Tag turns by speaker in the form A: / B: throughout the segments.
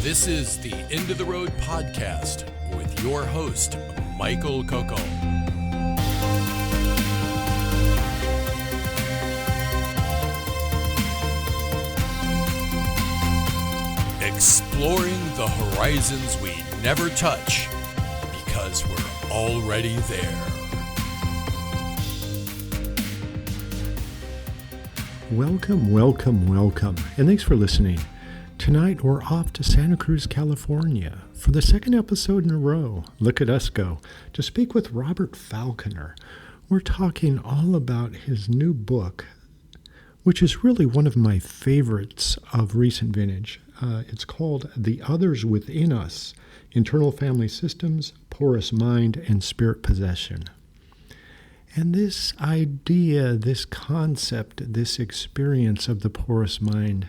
A: This is the End of the Road podcast with your host, Michael Coco. Exploring the horizons we never touch because we're already there.
B: Welcome, and thanks for listening. Tonight we're off to Santa Cruz, California for the second episode in a row. Look at us go. To speak with Robert Falconer. We're talking all about his new book, which is really one of my favorites of recent vintage. It's called The Others Within Us, Internal Family Systems, Porous Mind, and Spirit Possession. And this idea, this concept, this experience of the porous mind,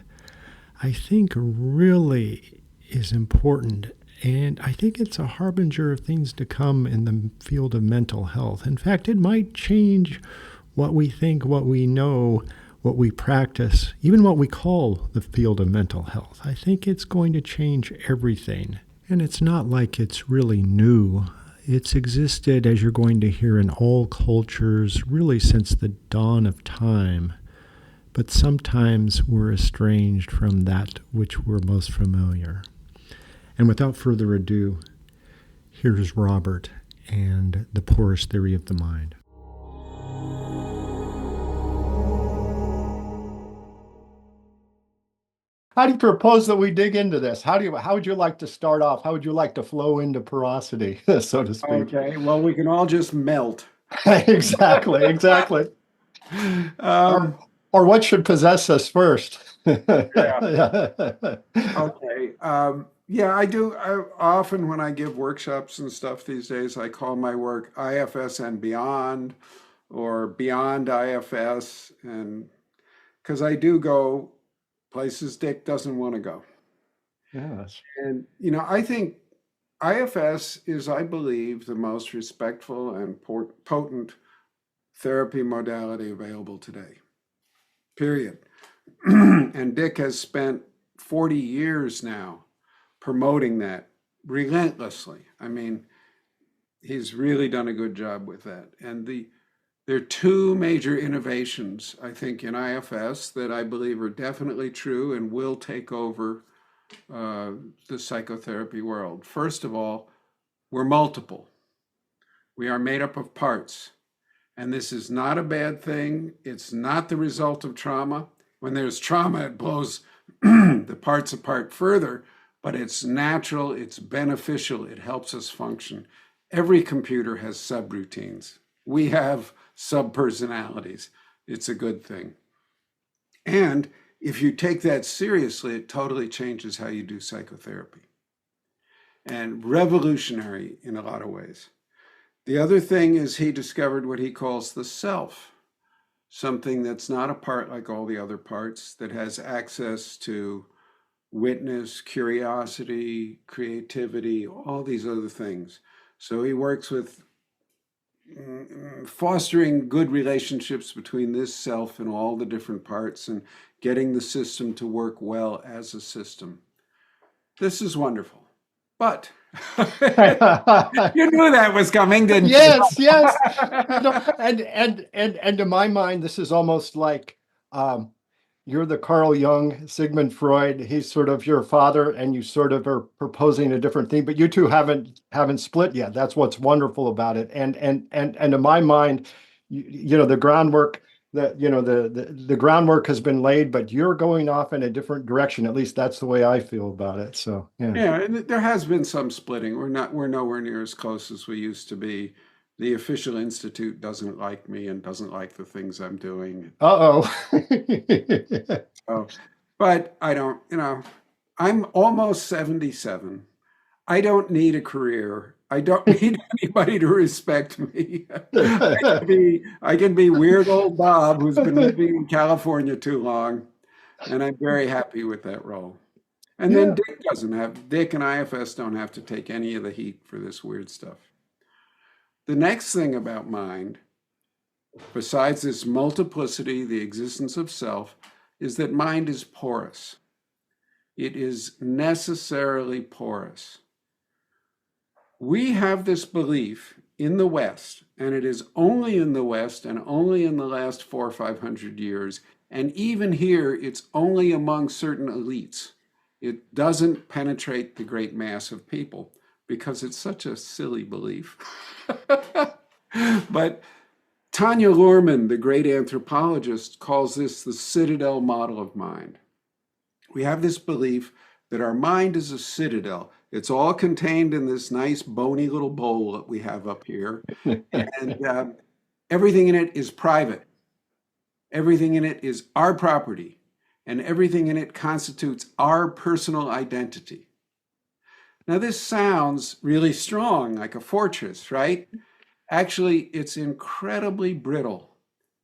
B: I think really is important. And I think it's a harbinger of things to come in the field of mental health. In fact, it might change what we think, what we know, what we practice, even what we call the field of mental health. I think it's going to change everything. And it's not like it's really new. It's existed, as you're going to hear, in all cultures, really since the dawn of time. But sometimes we're estranged from that which we're most familiar. And without further ado, here's Robert and the porous theory of the mind. How do you propose that we dig into this? How would you like to start off? How would you like to flow into porosity, so to speak?
C: Okay, well, we can all just melt.
B: Exactly. Or what should possess us first?
C: Yeah. Okay. I do. Often when I give workshops and stuff these days, I call my work IFS and Beyond, or Beyond IFS, and because I do go places Dick doesn't want to go.
B: Yes.
C: And, I think IFS is, I believe, the most respectful and potent therapy modality available today. Period. And Dick has spent 40 years now promoting that relentlessly. I mean, he's really done a good job with that. And there are two major innovations, I think, in IFS that I believe are definitely true and will take over the psychotherapy world. First of all, we're multiple. We are made up of parts. And this is not a bad thing. It's not the result of trauma. When there's trauma, it blows the parts apart further, but it's natural, it's beneficial, it helps us function. Every computer has subroutines. We have subpersonalities. It's a good thing. And if you take that seriously, it totally changes how you do psychotherapy. And revolutionary in a lot of ways. The other thing is he discovered what he calls the self, something that's not a part like all the other parts, that has access to witness, curiosity, creativity, all these other things. So he works with fostering good relationships between this self and all the different parts and getting the system to work well as a system. This is wonderful. But you knew that was coming, didn't you?
B: Yes. And to my mind, this is almost like you're the Carl Jung, Sigmund Freud. He's sort of your father, and you sort of are proposing a different thing. But you two haven't split yet. That's what's wonderful about it. And to my mind, the groundwork. The groundwork has been laid, but you're going off in a different direction. At least that's the way I feel about it. So
C: yeah, and there has been some splitting. We're nowhere near as close as we used to be. The official institute doesn't like me and doesn't like the things I'm doing.
B: So,
C: but I don't. I'm almost 77. I don't need a career. I don't need anybody to respect me. I can be weird old Bob who's been living in California too long, and I'm very happy with that role. And then Dick and IFS don't have to take any of the heat for this weird stuff. The next thing about mind, besides this multiplicity, the existence of self, is that mind is porous. It is necessarily porous. We have this belief in the West, and it is only in the West and only in the last 400 or 500 years. And even here, it's only among certain elites. It doesn't penetrate the great mass of people because it's such a silly belief. But Tanya Luhrmann, the great anthropologist, calls this the citadel model of mind. We have this belief that our mind is a citadel. It's all contained in this nice bony little bowl that we have up here. And everything in it is private. Everything in it is our property. And everything in it constitutes our personal identity. Now, this sounds really strong, like a fortress, right? Actually, it's incredibly brittle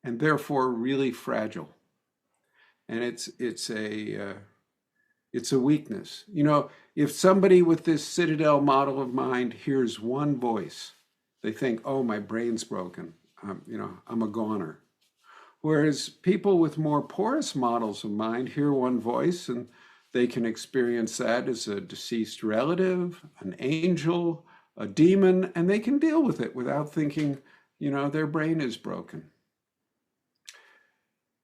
C: and therefore really fragile. And it's a weakness. You know, if somebody with this citadel model of mind hears one voice, they think, oh, my brain's broken. I'm a goner. Whereas people with more porous models of mind hear one voice and they can experience that as a deceased relative, an angel, a demon, and they can deal with it without thinking, their brain is broken.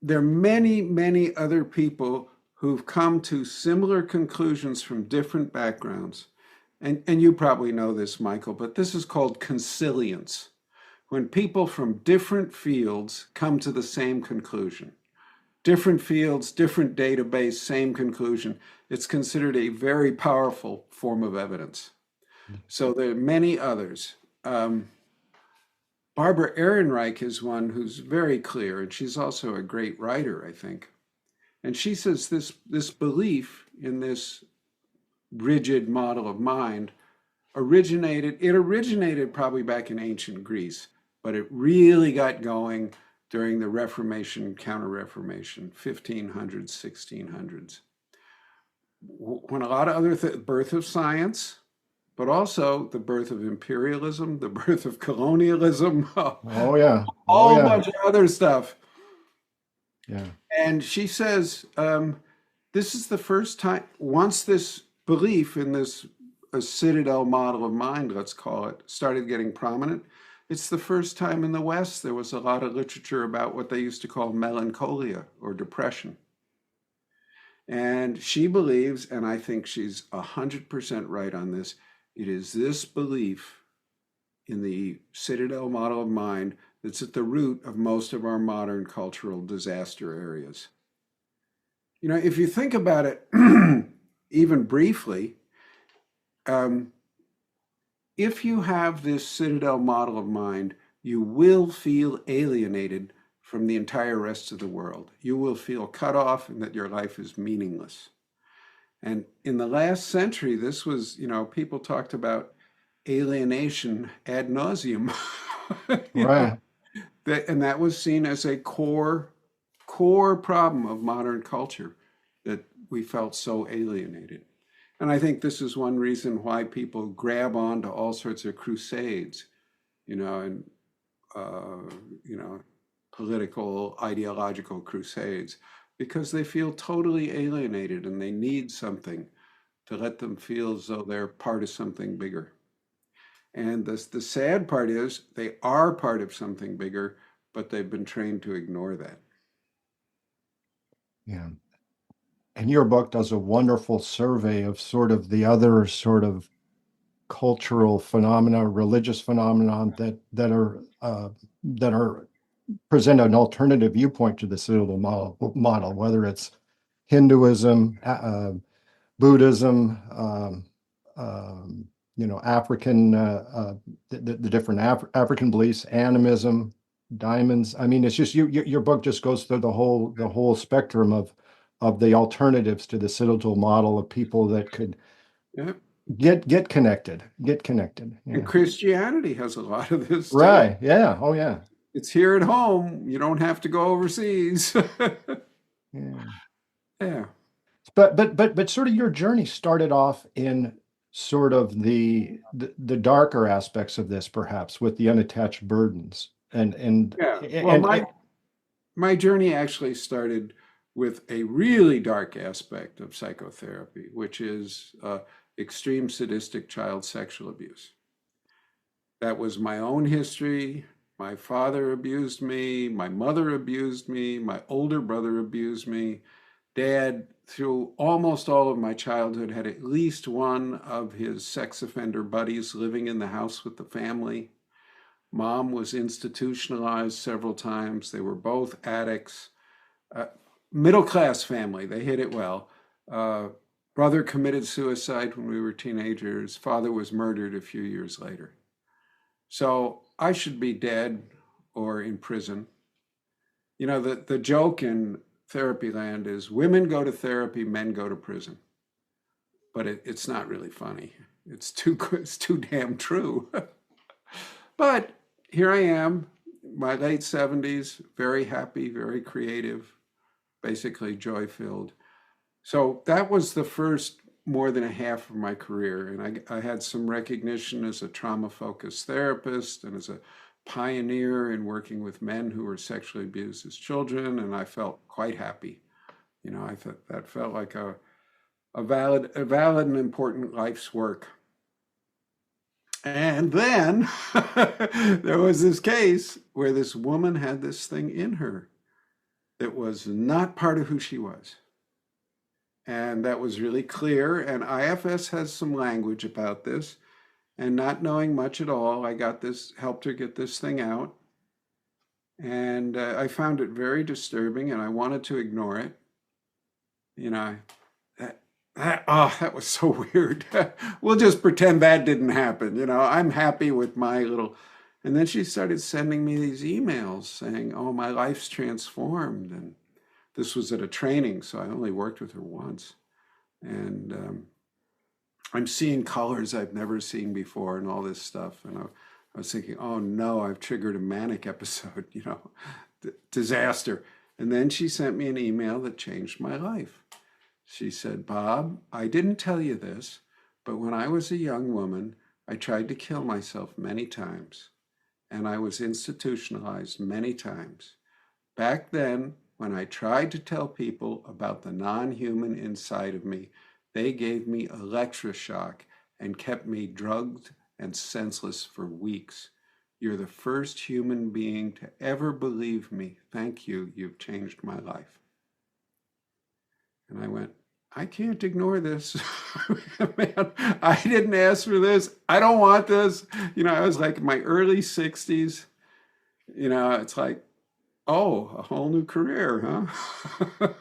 C: There are many, many other people who've come to similar conclusions from different backgrounds. And you probably know this, Michael, but this is called consilience. When people from different fields come to the same conclusion. Different fields, different database, same conclusion. It's considered a very powerful form of evidence. So there are many others. Barbara Ehrenreich is one who's very clear, and she's also a great writer, I think. And she says this belief in this rigid model of mind originated probably back in ancient Greece, but it really got going during the Reformation, Counter-Reformation, 1500s, 1600s. When a lot of other birth of science, but also the birth of imperialism, the birth of colonialism.
B: Oh, yeah.
C: A bunch of other stuff.
B: Yeah.
C: And she says, this is the first time, once this belief in this a citadel model of mind, let's call it, started getting prominent, it's the first time in the West there was a lot of literature about what they used to call melancholia or depression. And she believes, and I think she's 100% right on this, it is this belief in the citadel model of mind that's at the root of most of our modern cultural disaster areas. If you think about it, even briefly, if you have this citadel model of mind, you will feel alienated from the entire rest of the world. You will feel cut off and that your life is meaningless. And in the last century, this was, people talked about alienation ad nauseum.
B: Right.
C: And that was seen as a core problem of modern culture, that we felt so alienated. And I think this is one reason why people grab onto all sorts of crusades, and political, ideological crusades, because they feel totally alienated and they need something to let them feel as though they're part of something bigger. And the sad part is they are part of something bigger, but they've been trained to ignore that.
B: Yeah. And your book does a wonderful survey of sort of the other sort of cultural phenomena, religious phenomenon that are present an alternative viewpoint to the citadel model, whether it's Hinduism, Buddhism, African, the different African beliefs, animism, diamonds. I mean, it's just your book just goes through the whole spectrum of the alternatives to the citadel model of people that could get connected. Yeah.
C: And Christianity has a lot of this.
B: Right. Too. Yeah. Oh, yeah.
C: It's here at home. You don't have to go overseas.
B: Yeah.
C: Yeah.
B: But sort of your journey started off in sort of the darker aspects of this, perhaps, with the unattached burdens. And
C: yeah. Well, my journey actually started with a really dark aspect of psychotherapy, which is extreme sadistic child sexual abuse. That was my own history. My father abused me, my mother abused me, my older brother abused me. Dad, through almost all of my childhood, had at least one of his sex offender buddies living in the house with the family. Mom was institutionalized several times. They were both addicts. Middle-class family, they hid it well. Brother committed suicide when we were teenagers. Father was murdered a few years later. So I should be dead or in prison. You know, the joke in therapy land is women go to therapy, men go to prison. But it's not really funny. It's too damn true. But here I am, my late 70s, very happy, very creative, basically joy-filled. So that was the first more than a half of my career. And I had some recognition as a trauma-focused therapist and as a pioneer in working with men who were sexually abused as children. And I felt quite happy. You know, I thought that felt like a valid and important life's work. And then there was this case where this woman had this thing in her that was not part of who she was. And that was really clear. And IFS has some language about this. And not knowing much at all, I helped her get this thing out. And I found it very disturbing and I wanted to ignore it. You know, that was so weird. We'll just pretend that didn't happen. You know, I'm happy with my little. And then she started sending me these emails saying, oh, my life's transformed. And this was at a training, so I only worked with her once. And I'm seeing colors I've never seen before and all this stuff. And I was thinking, oh no, I've triggered a manic episode, you know, disaster. And then she sent me an email that changed my life. She said, Bob, I didn't tell you this, but when I was a young woman, I tried to kill myself many times. And I was institutionalized many times. Back then, when I tried to tell people about the non-human inside of me, they gave me electroshock and kept me drugged and senseless for weeks. You're the first human being to ever believe me. Thank you. You've changed my life. And I went, I can't ignore this. Man, I didn't ask for this. I don't want this. You know, I was like in my early 60s. You know, it's like, oh, a whole new career, huh?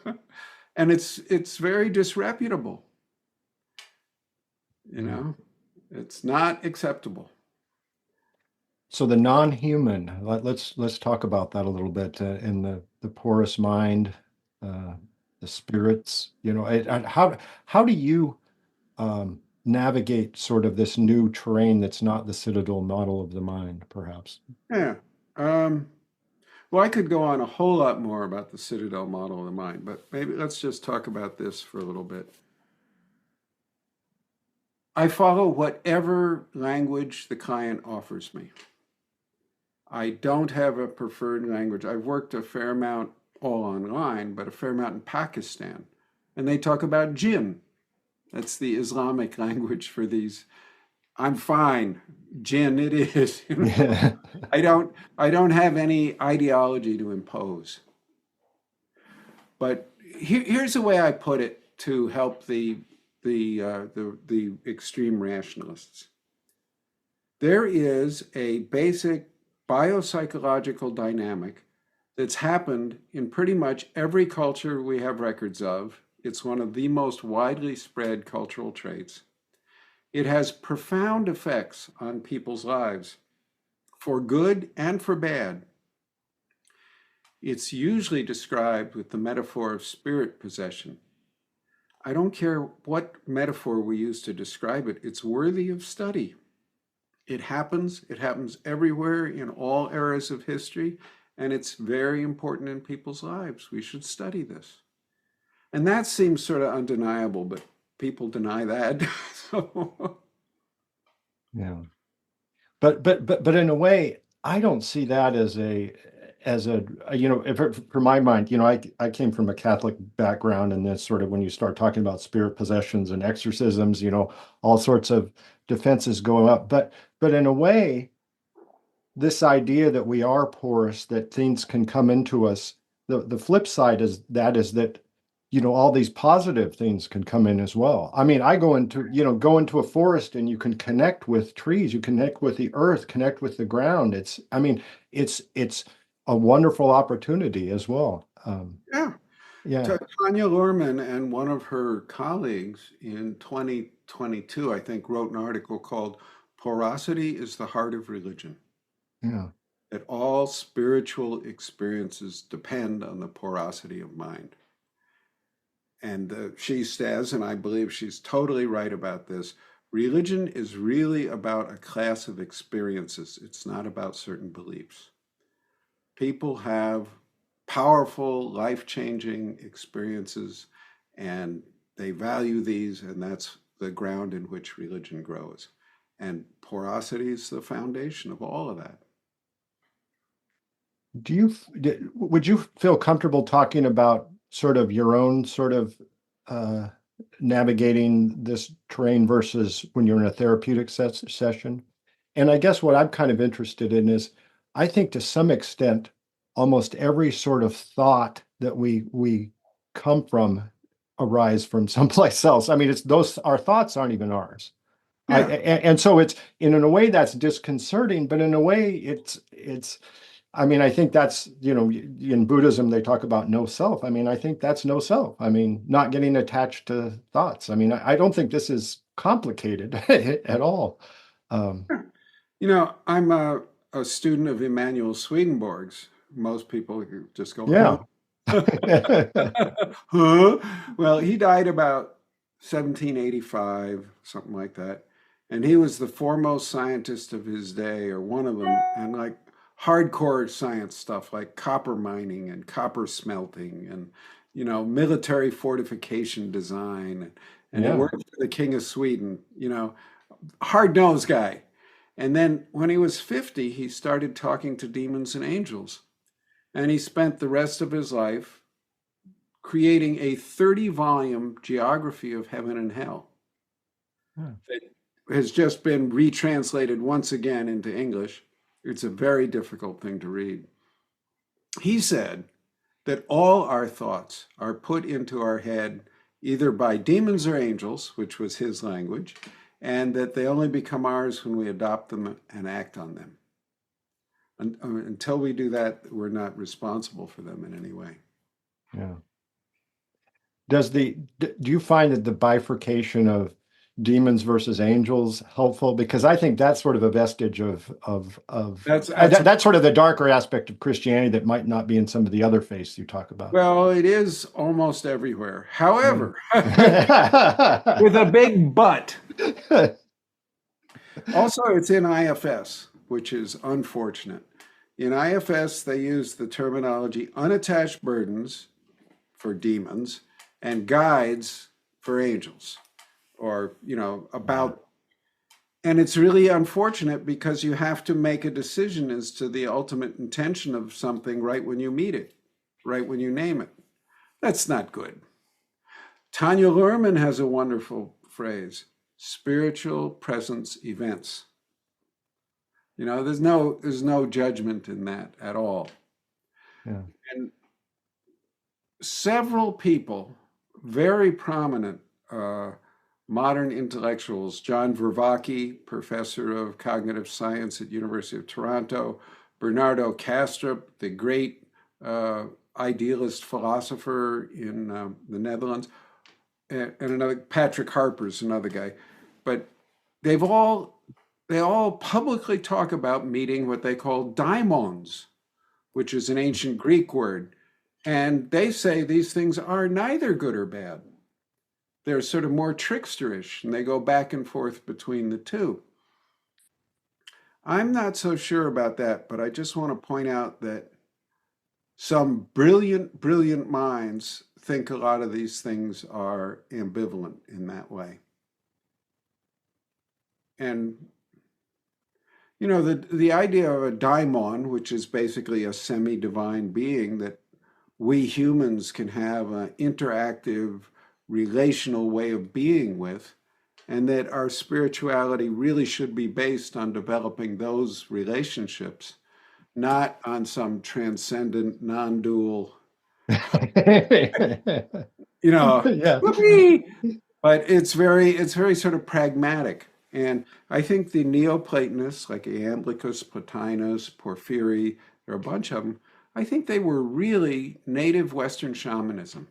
C: And it's very disreputable. You know, it's not acceptable.
B: So the non-human, let's talk about that a little bit in the porous mind, the spirits. You know, how do you navigate sort of this new terrain that's not the Citadel model of the mind, perhaps?
C: Yeah. Well, I could go on a whole lot more about the Citadel model of the mind, but maybe let's just talk about this for a little bit. I follow whatever language the client offers me. I don't have a preferred language. I've worked a fair amount all online, but a fair amount in Pakistan. And they talk about jinn. That's the Islamic language for these. I'm fine. Jinn it is. You know? I don't have any ideology to impose. But here's the way I put it to help the extreme rationalists. There is a basic biopsychological dynamic that's happened in pretty much every culture we have records of. It's one of the most widely spread cultural traits. It has profound effects on people's lives, for good and for bad. It's usually described with the metaphor of spirit possession. I don't care what metaphor we use to describe it, it's worthy of study. It happens everywhere in all eras of history, and it's very important in people's lives. We should study this. And that seems sort of undeniable, but people deny that.
B: Yeah. But in a way, I don't see that as as a, for my mind, I came from a Catholic background, and then sort of when you start talking about spirit possessions and exorcisms, all sorts of defenses go up. But in a way, this idea that we are porous, that things can come into us, the flip side is that all these positive things can come in as well. I mean, I go into a forest and you can connect with trees, you connect with the earth, connect with the ground. It's a wonderful opportunity as well.
C: Yeah.
B: Yeah.
C: Tanya Luhrmann and one of her colleagues in 2022, I think, wrote an article called Porosity is the Heart of Religion.
B: Yeah.
C: That all spiritual experiences depend on the porosity of mind. And she says, and I believe she's totally right about this, religion is really about a class of experiences. It's not about certain beliefs. People have powerful, life-changing experiences, and they value these, and that's the ground in which religion grows. And porosity is the foundation of all of that.
B: Would you feel comfortable talking about sort of your own sort of uh, navigating this terrain versus when you're in a therapeutic session? And I guess what I'm kind of interested in is, I think to some extent, almost every sort of thought that we come from arise from someplace else. I mean, it's those our thoughts aren't even ours.
C: Yeah.
B: And so it's in a way that's disconcerting, but in a way it's I mean, I think that's, in Buddhism, they talk about no self. I mean, I think that's no self. I mean, not getting attached to thoughts. I mean, I don't think this is complicated at all. Um,
C: I'm a student of Emanuel Swedenborg's. Most people just go,
B: yeah.
C: huh? Well, he died about 1785, something like that. And he was the foremost scientist of his day, or one of them, and like hardcore science stuff like copper mining and copper smelting and, military fortification design. And he
B: Yeah.
C: worked for the King of Sweden, hard-nosed guy. And then when he was 50, he started talking to demons and angels. And he spent the rest of his life creating a 30-volume geography of heaven and hell
B: Yeah.
C: that has just been retranslated once again into English. It's a very difficult thing to read. He said that all our thoughts are put into our head either by demons or angels, which was his language, and that they only become ours when we adopt them and act on them. Until we do that, we're not responsible for them in any way.
B: Yeah. Do you find that the bifurcation of demons versus angels helpful? Because I think that's sort of a vestige of that's sort of the darker aspect of Christianity that might not be in some of the other faiths you talk about.
C: Well, it is almost everywhere. However,
B: Yeah.
C: with a big but. Also, it's in IFS, which is unfortunate. In IFS, they use the terminology unattached burdens for demons and guides for angels, or, about. And it's really unfortunate because you have to make a decision as to the ultimate intention of something right when you meet it, right when you name it. That's not good. Tanya Luhrmann has a wonderful phrase, spiritual presence events. There's no judgment in that at all.
B: Yeah.
C: And several people, very prominent modern intellectuals, John Vervaeke, professor of cognitive science at University of Toronto, Bernardo Kastrup, the great idealist philosopher in the Netherlands, and another, Patrick Harper's another guy. But they all publicly talk about meeting what they call daimons, which is an ancient Greek word. And they say these things are neither good or bad. They're sort of more tricksterish, and they go back and forth between the two. I'm not so sure about that, but I just want to point out that some brilliant, brilliant minds think a lot of these things are ambivalent in that way. And, The idea of a daimon, which is basically a semi-divine being that we humans can have an interactive, relational way of being with, and that our spirituality really should be based on developing those relationships, not on some transcendent, non-dual, you know,
B: Yeah.
C: whoopee. But it's very sort of pragmatic. And I think the Neoplatonists, like Iamblichus, Plotinus, Porphyry, there are a bunch of them, I think they were really native Western shamanism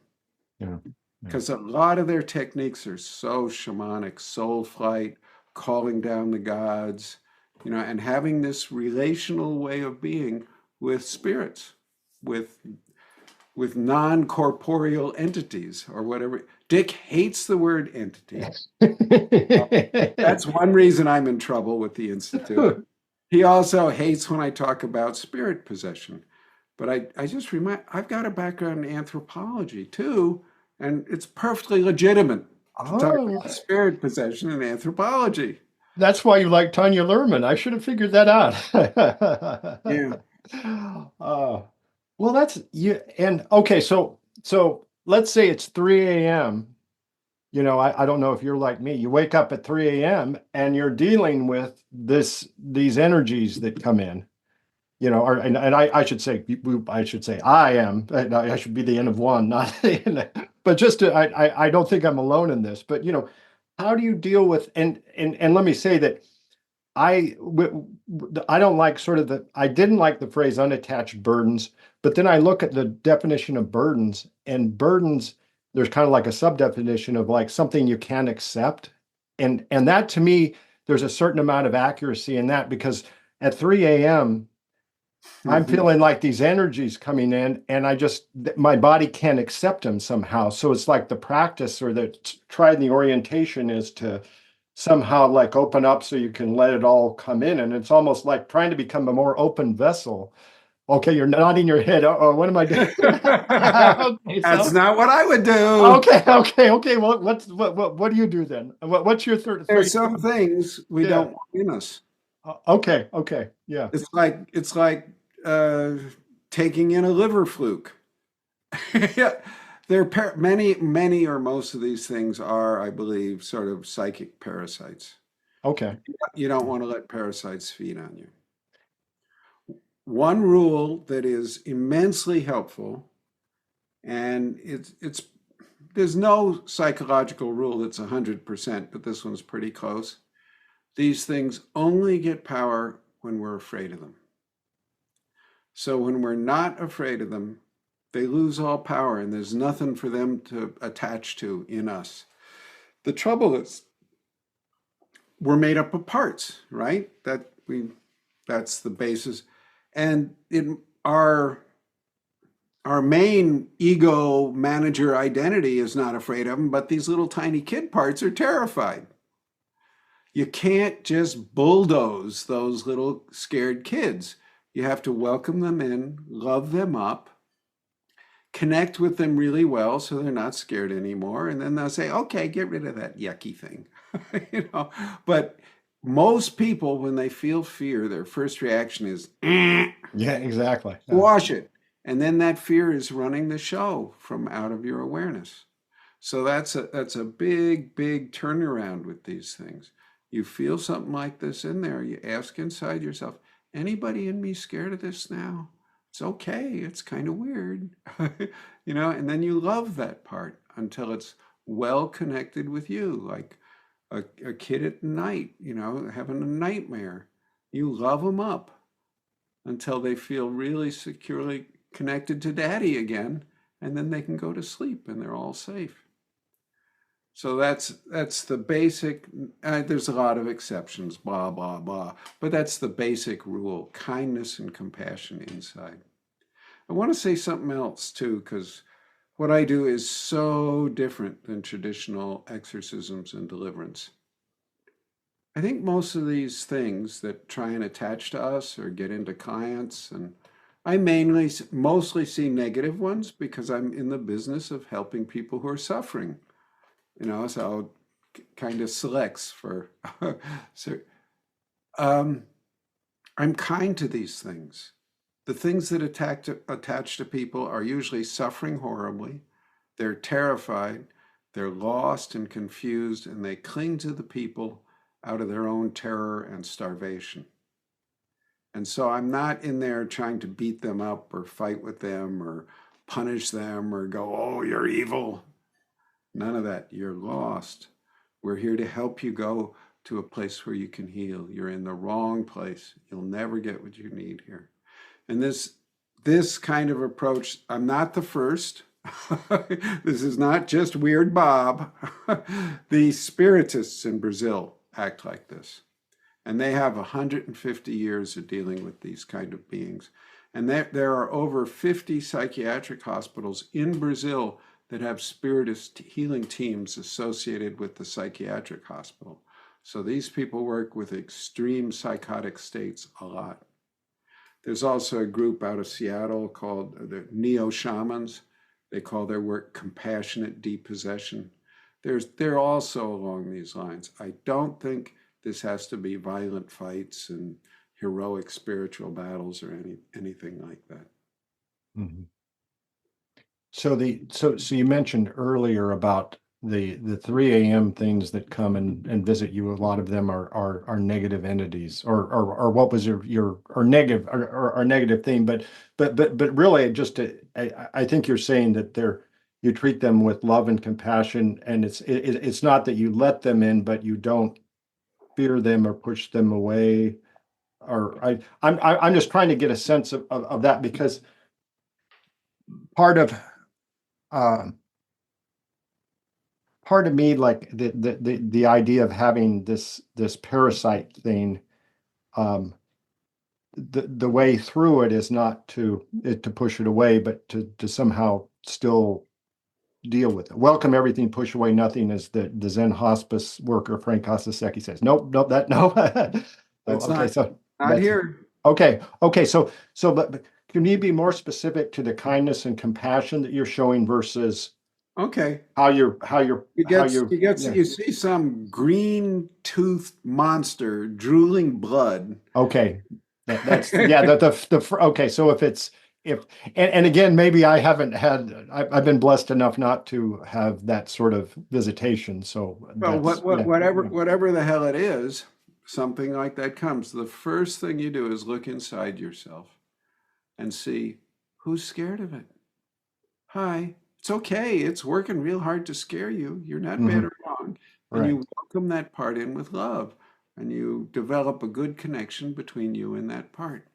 B: Yeah. Yeah.
C: because a lot of their techniques are so shamanic, soul flight, calling down the gods, and having this relational way of being with spirits, with non-corporeal entities or whatever. Dick hates the word entity. That's one reason I'm in trouble with the Institute. He also hates when I talk about spirit possession. But I just I've got a background in anthropology too, and it's perfectly legitimate to talk
B: Oh,
C: about spirit possession in anthropology.
B: that's why you like Tanya Luhrmann. I should have figured that out.
C: Yeah.
B: uh, well, that's you. And okay, so let's say it's 3 a.m. I don't know if you're like me. You wake up at 3 a.m. and you're dealing with these energies that come in. And I should say I am. I should be the N of one, not the N. But I don't think I'm alone in this. But how do you deal with and let me say that I don't like I didn't like the phrase unattached burdens, but then I look at the definition of burdens, and burdens, there's kind of like a sub-definition of like something you can't accept. And that to me, there's a certain amount of accuracy in that because at 3 a.m. I'm
C: Mhm.
B: feeling like these energies coming in, and my body can't accept them somehow. So it's like the practice or the try the orientation is to somehow like open up so you can let it all come in. And it's almost like trying to become a more open vessel. Okay, you're nodding your head. Oh, what am I doing? Okay,
C: That's
B: so
C: not what I would do.
B: okay. Well, what do you do then? What's your third
C: There's
B: three?
C: some things we
B: Yeah.
C: don't want in us.
B: Okay. Yeah.
C: It's like uh, taking in a liver fluke. Yeah, many or most of these things are, I believe, sort of psychic parasites.
B: Okay.
C: You don't want to let parasites feed on you. One rule that is immensely helpful, and it's there's no psychological rule that's 100%, but this one's pretty close. These things only get power when we're afraid of them. So when we're not afraid of them, they lose all power and there's nothing for them to attach to in us. The trouble is we're made up of parts, right? That's the basis. And our main ego manager identity is not afraid of them, but these little tiny kid parts are terrified. You can't just bulldoze those little scared kids. You have to welcome them in, love them up, connect with them really well so they're not scared anymore. And then they'll say, okay, get rid of that yucky thing. But most people, when they feel fear, their first reaction is
B: Yeah, exactly. Yeah.
C: squash it. And then that fear is running the show from out of your awareness. So that's a big, big turnaround with these things. You feel something like this in there, you ask inside yourself, anybody in me scared of this now? It's okay, it's kind of weird. And then you love that part until it's well connected with you, like a kid at night, having a nightmare. You love them up until they feel really securely connected to daddy again, and then they can go to sleep and they're all safe. So that's the basic. There's a lot of exceptions, blah blah blah, but that's the basic rule: kindness and compassion inside. I want to say something else too, because what I do is so different than traditional exorcisms and deliverance. I think most of these things that try and attach to us or get into clients, and I mostly see negative ones because I'm in the business of helping people who are suffering. So kind of selects for so I'm kind to these things. The things that attach to people are usually suffering horribly. They're terrified. They're lost and confused, and they cling to the people out of their own terror and starvation. And so I'm not in there trying to beat them up or fight with them or punish them or go, oh, you're evil. None of that. You're lost. We're here to help you go to a place where you can heal. You're in the wrong place. You'll never get what you need here. And this kind of approach, I'm not the first. This is not just Weird Bob. The spiritists in Brazil act like this. And they have 150 years of dealing with these kind of beings. And there are over 50 psychiatric hospitals in Brazil that have spiritist healing teams associated with the psychiatric hospital. So these people work with extreme psychotic states a lot. There's also a group out of Seattle called the Neo-Shamans. They call their work compassionate depossession. They're also along these lines. I don't think this has to be violent fights and heroic spiritual battles or anything like that.
B: Mm-hmm. So you mentioned earlier about the 3 a.m. things that come and visit you. A lot of them are negative entities, or what was your negative theme, but really just I think you're saying that you treat them with love and compassion, and it's not that you let them in, but you don't fear them or push them away. Or I'm just trying to get a sense of that, because part of me, like the idea of having this parasite thing, the way through it is not to push it away, but to somehow still deal with it. Welcome everything, push away nothing, as the Zen hospice worker Frank Kosaseki says. Nope, that no.
C: That's
B: okay, so
C: not here.
B: Okay, but can you be more specific to the kindness and compassion that you're showing versus how you're
C: you see some green toothed monster drooling blood.
B: Okay, that's okay. So and again, maybe I've been blessed enough not to have that sort of visitation. So
C: whatever the hell it is, something like that comes. The first thing you do is look inside yourself and see who's scared of it. Hi, it's okay. It's working real hard to scare you. You're not bad or wrong. And you welcome that part in with love, and you develop a good connection between you and that part.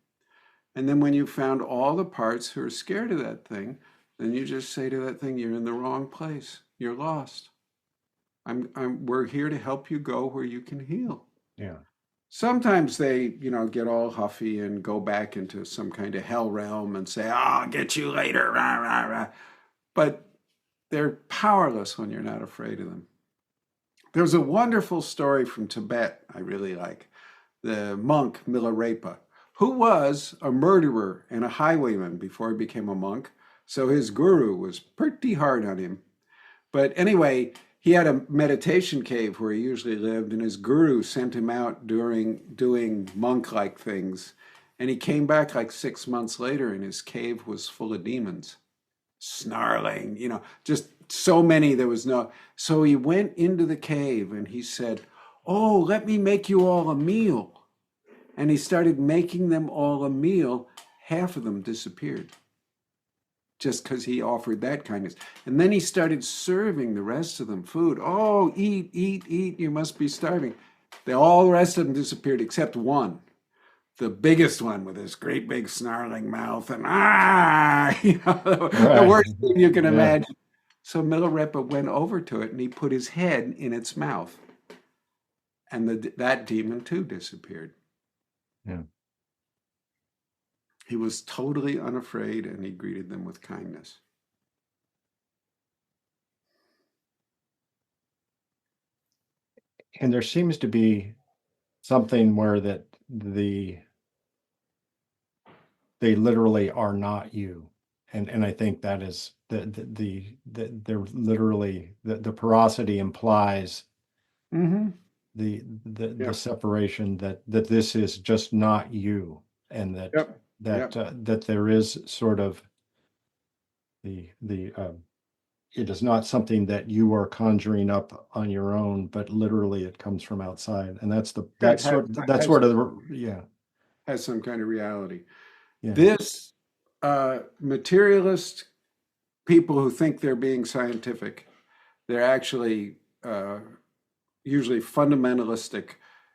C: And then when you found all the parts who are scared of that thing, then you just say to that thing, you're in the wrong place. You're lost. We're here to help you go where you can heal.
B: Yeah.
C: Sometimes they, get all huffy and go back into some kind of hell realm and say, I'll get you later, rah, rah, rah. But they're powerless when you're not afraid of them. There's a wonderful story from Tibet I really like. The monk Milarepa, who was a murderer and a highwayman before he became a monk. So his guru was pretty hard on him. But anyway, he had a meditation cave where he usually lived, and his guru sent him out doing monk-like things. And he came back like 6 months later, and his cave was full of demons, snarling, just so many there was no. So he went into the cave and he said, oh, let me make you all a meal. And he started making them all a meal. Half of them disappeared, just because he offered that kindness. And then he started serving the rest of them food. Oh, eat, eat, eat, you must be starving. All the rest of them disappeared except one, the biggest one with his great big snarling mouth and the worst thing you can imagine. So Milarepa went over to it and he put his head in its mouth. And that demon too disappeared.
B: Yeah.
C: He was totally unafraid, and he greeted them with kindness.
B: And there seems to be something where that they literally are not you, and I think that is they're literally the porosity implies the separation that this is just not you, and that there is sort of the it is not something that you are conjuring up on your own, but literally it comes from outside, and that's sort of
C: has some kind of reality.
B: Yeah.
C: This materialist people who think they're being scientific, they're actually usually fundamentalistic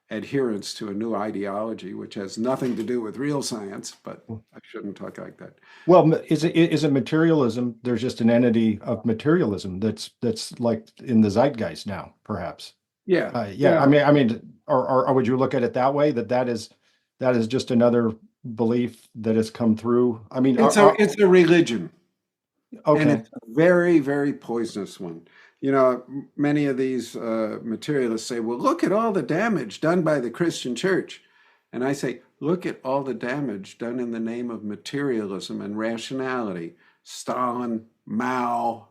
C: adherence to a new ideology, which has nothing to do with real science, but I shouldn't talk like that.
B: Well, is it materialism? There's just an entity of materialism that's like in the zeitgeist now, perhaps.
C: Yeah.
B: I mean, or would you look at it that way? That is just another belief that has come through. I mean,
C: it's a religion.
B: Okay.
C: And it's a very, very poisonous one. You know, many of these materialists say, well, look at all the damage done by the Christian church. And I say, look at all the damage done in the name of materialism and rationality. Stalin, Mao,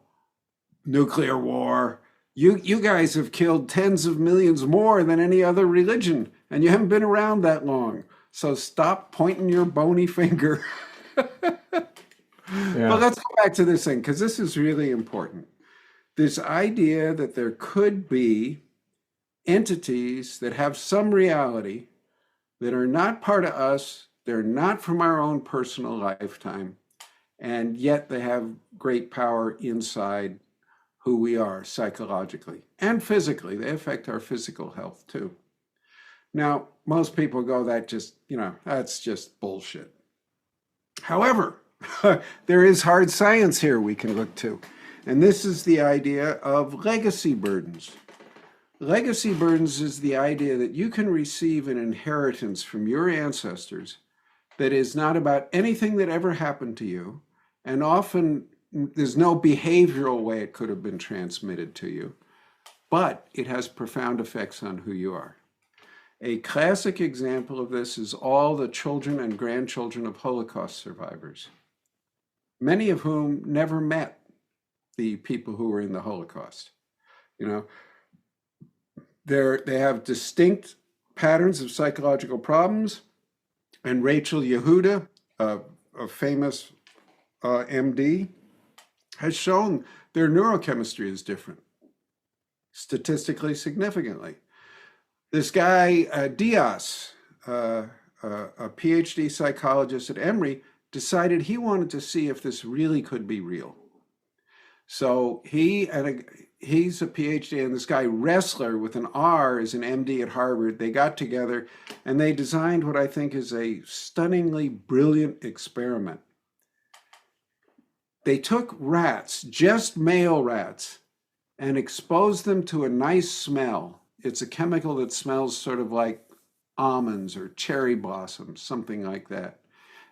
C: nuclear war. You guys have killed tens of millions more than any other religion, and you haven't been around that long. So stop pointing your bony finger. But let's go back to this thing, because this is really important. This idea that there could be entities that have some reality that are not part of us, they're not from our own personal lifetime, and yet they have great power inside who we are psychologically and physically. They affect our physical health too. Now, most people go, that's just bullshit. However, there is hard science here we can look to. And this is the idea of legacy burdens. Legacy burdens is the idea that you can receive an inheritance from your ancestors that is not about anything that ever happened to you, and often there's no behavioral way it could have been transmitted to you, but it has profound effects on who you are. A classic example of this is all the children and grandchildren of Holocaust survivors, many of whom never met the people who were in the Holocaust. You know, they have distinct patterns of psychological problems, and Rachel Yehuda, a famous MD, has shown their neurochemistry is different, statistically significantly. This guy, Diaz, a PhD psychologist at Emory, decided he wanted to see if this really could be real. So he's a PhD, and this guy Ressler with an R is an MD at Harvard. They got together and they designed what I think is a stunningly brilliant experiment. They took rats, just male rats, and exposed them to a nice smell. It's a chemical that smells sort of like almonds or cherry blossoms, something like that.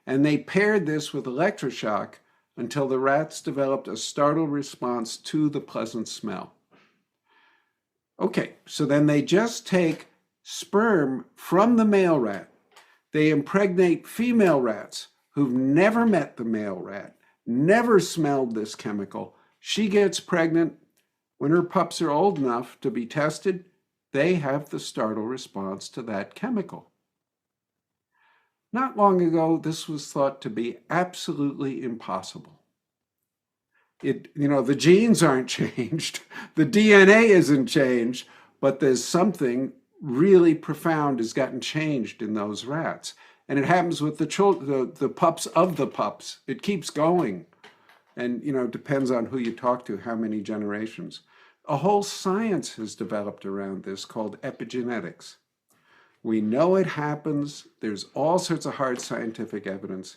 C: And they paired this with electroshock until the rats developed a startle response to the pleasant smell. Okay, so then they just take sperm from the male rat. They impregnate female rats who've never met the male rat, never smelled this chemical. She gets pregnant. When her pups are old enough to be tested, they have the startle response to that chemical. Not long ago, this was thought to be absolutely impossible. The genes aren't changed, the DNA isn't changed, but there's something really profound has gotten changed in those rats. And it happens with the pups of the pups. It keeps going. And, depends on who you talk to, how many generations. A whole science has developed around this called epigenetics. We know it happens. There's all sorts of hard scientific evidence.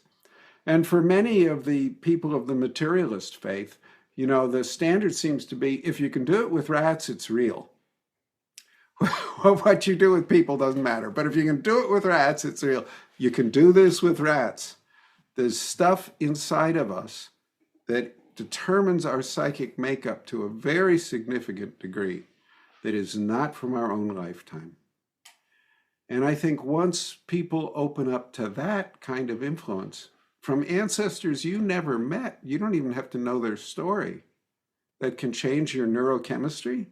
C: And for many of the people of the materialist faith, the standard seems to be, if you can do it with rats, it's real. What you do with people doesn't matter. But if you can do it with rats, it's real. You can do this with rats. There's stuff inside of us that determines our psychic makeup to a very significant degree that is not from our own lifetime. And I think once people open up to that kind of influence from ancestors you never met, you don't even have to know their story, that can change your neurochemistry.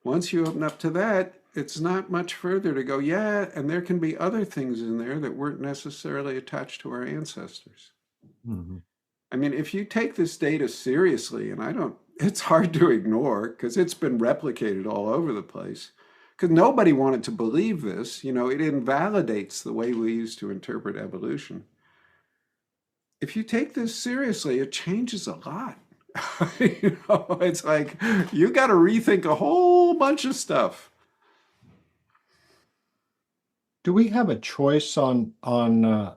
C: Once you open up to that, it's not much further to go. Yeah, and there can be other things in there that weren't necessarily attached to our ancestors.
B: Mhm.
C: I mean, if you take this data seriously, and I don't, it's hard to ignore because it's been replicated all over the place. Because nobody wanted to believe this. It invalidates the way we used to interpret evolution. If you take this seriously, it changes a lot. It's like you got to rethink a whole bunch of stuff.
B: Do we have a choice uh,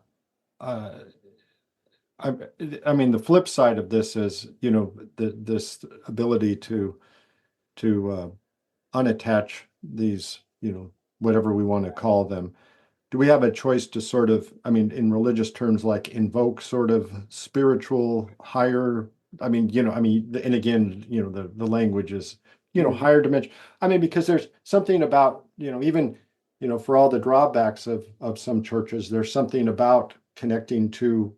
B: I, I mean, the flip side of this is, this ability to unattach these, whatever we want to call them. Do we have a choice to sort of, I mean, in religious terms, like invoke sort of spiritual higher, and again, the language is,
C: Mhm.
B: higher dimension. I mean, because there's something about, even, for all the drawbacks of some churches, there's something about connecting to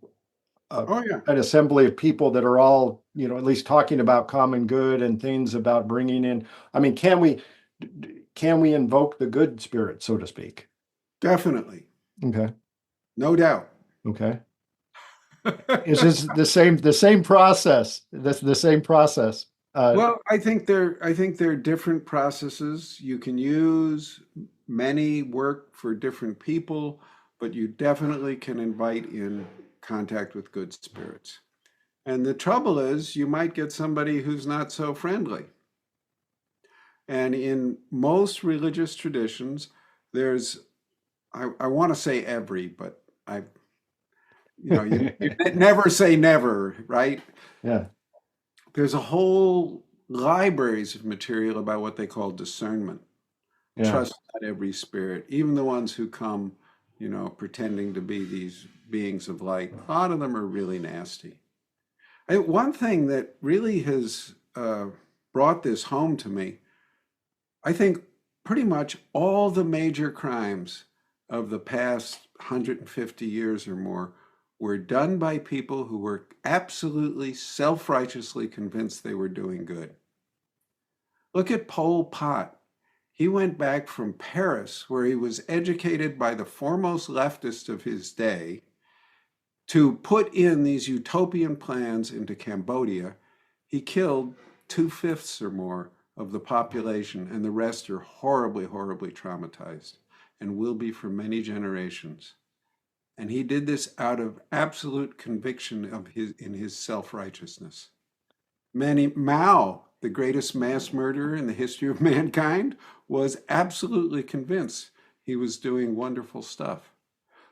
C: Oh, yeah,
B: an assembly of people that are all, at least talking about common good and things about bringing in. I mean, can we invoke the good spirit, so to speak?
C: definitely.
B: Okay.
C: No doubt.
B: Okay. It's just the same process. That's the same process.
C: Well, I think they're different processes. You can use many work for different people, but you definitely can invite in contact with good spirits. And the trouble is, you might get somebody who's not so friendly. And in most religious traditions, there's, I want to say every, but you never say never, right?
B: Yeah.
C: There's a whole libraries of material about what they call discernment.
B: Yeah.
C: Trust not every spirit, even the ones who come, pretending to be these beings of light. A lot of them are really nasty. One thing that really has brought this home to me, I think pretty much all the major crimes of the past 150 years or more were done by people who were absolutely self-righteously convinced they were doing good. Look at Pol Pot. He went back from Paris, where he was educated by the foremost leftist of his day, to put in these utopian plans into Cambodia. He killed 2/5 or more of the population, and the rest are horribly, horribly traumatized and will be for many generations. And he did this out of absolute conviction in his self-righteousness. Mao, the greatest mass murderer in the history of mankind, was absolutely convinced he was doing wonderful stuff.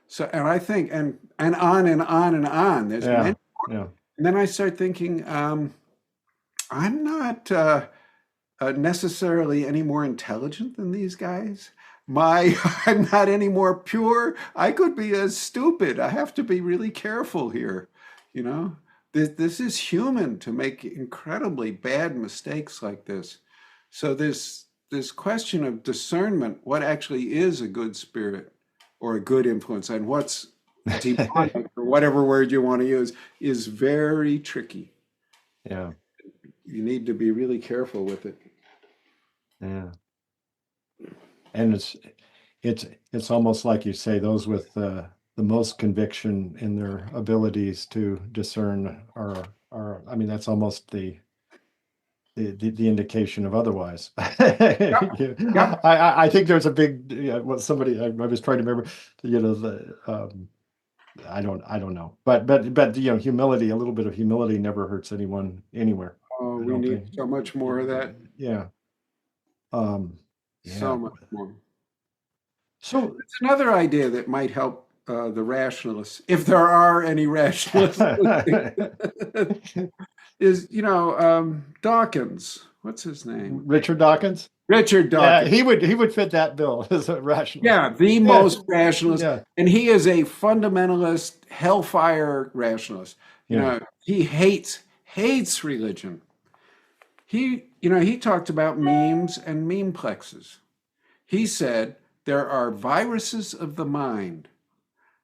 C: So, and I think, and on and on and on. There's
B: Yeah.
C: many.
B: Yeah.
C: And then I start thinking, I'm not necessarily any more intelligent than these guys. I'm not any more pure. I could be as stupid. I have to be really careful here. You know, this is human to make incredibly bad mistakes like this. So this question of discernment, what actually is a good spirit or a good influence, and what's demonic or whatever word you want to use, is very tricky.
B: Yeah.
C: You need to be really careful with it.
B: Yeah. And it's almost like you say, those with the most conviction in their abilities to discern are, I mean, that's almost the indication of otherwise.
C: Yep. Yep.
B: I think there's a big, what somebody, I was trying to remember, I don't know, but humility, a little bit of humility never hurts anyone anywhere.
C: Oh,
B: I
C: we
B: don't
C: need
B: think.
C: so much more of that.
B: Yeah. Um, yeah.
C: So much more.
B: So
C: It's another idea that might help the rationalists, if there are any rationalists, is, Dawkins. What's his name?
B: Richard Dawkins.
C: Richard
B: Yeah,
C: Dawkins.
B: he would fit that bill as a rationalist.
C: Yeah, the
B: Yeah.
C: most rationalist.
B: Yeah.
C: And he is a fundamentalist, hellfire rationalist.
B: Yeah.
C: He hates religion. He talked about memes and memeplexes. He said there are viruses of the mind